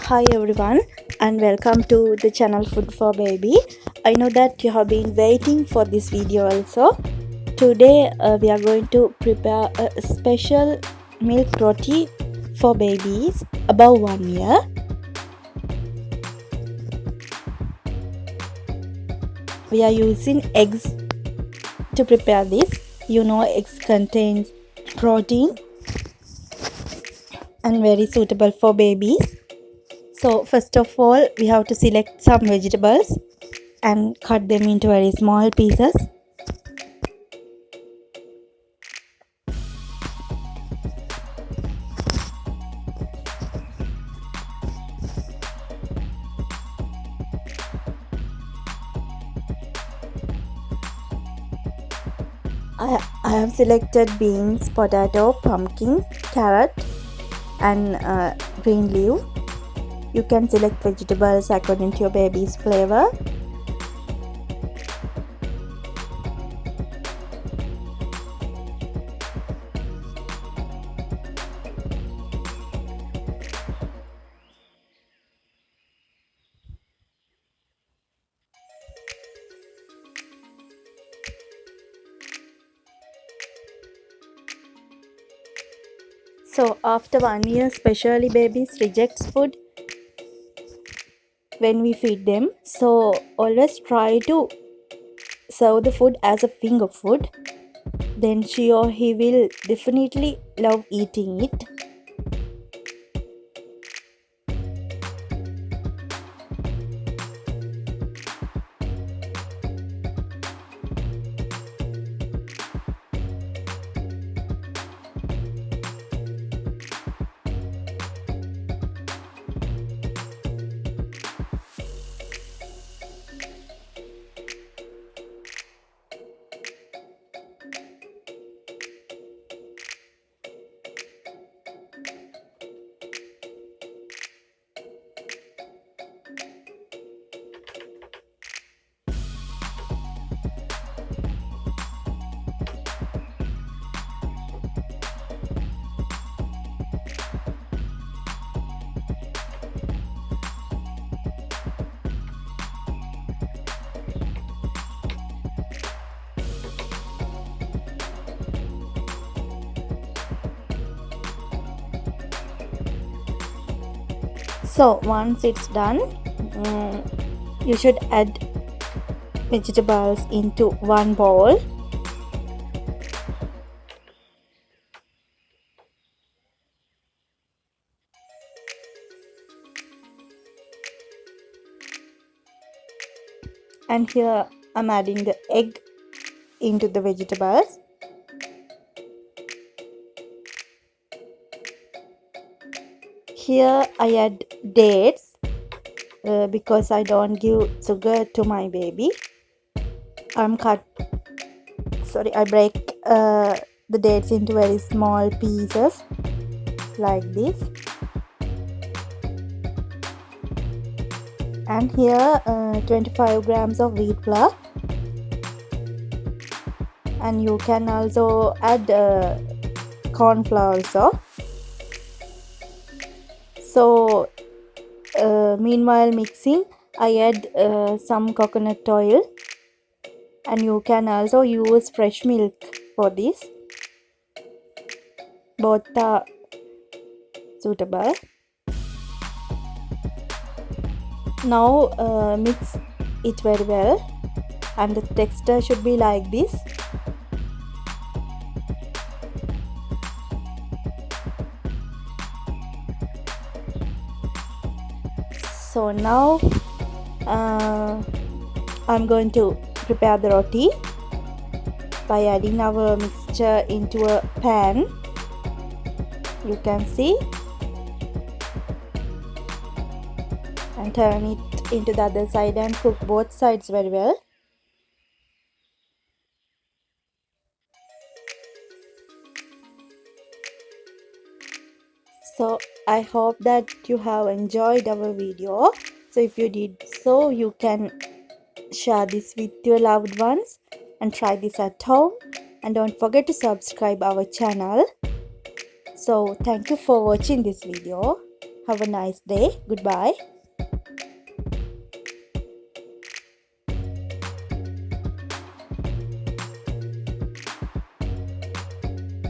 Hi everyone and welcome to the channel Food for Baby. I know that you have been waiting for this video also. Today we are going to prepare a special milk roti for babies above 1 year. We are using eggs to prepare this. You know, eggs contains protein and very suitable for babies. So first of all, we have to select some vegetables and cut them into very small pieces. I have selected beans, potato, pumpkin, carrot and green leaf. You can select vegetables according to your baby's flavor. So after 1 year, especially babies rejects food when we feed them. So always try to serve the food as a finger food. Then she or he will definitely love eating it. So once it's done, you should add vegetables into one bowl. And here I'm adding the egg into the vegetables. Here I add dates because I don't give sugar to my baby. I break the dates into very small pieces like this. And here 25 grams of wheat flour. And you can also add corn flour also. So meanwhile mixing, I add some coconut oil, and you can also use fresh milk for this. Both are suitable. Now mix it very well, and the texture should be like this. So now I'm going to prepare the roti by adding our mixture into a pan. You can see, and turn it into the other side and cook both sides very well. So I hope that you have enjoyed our video. So if you did so, you can share this with your loved ones and try this at home. And don't forget to subscribe our channel. So thank you for watching this video. Have a nice day. Goodbye.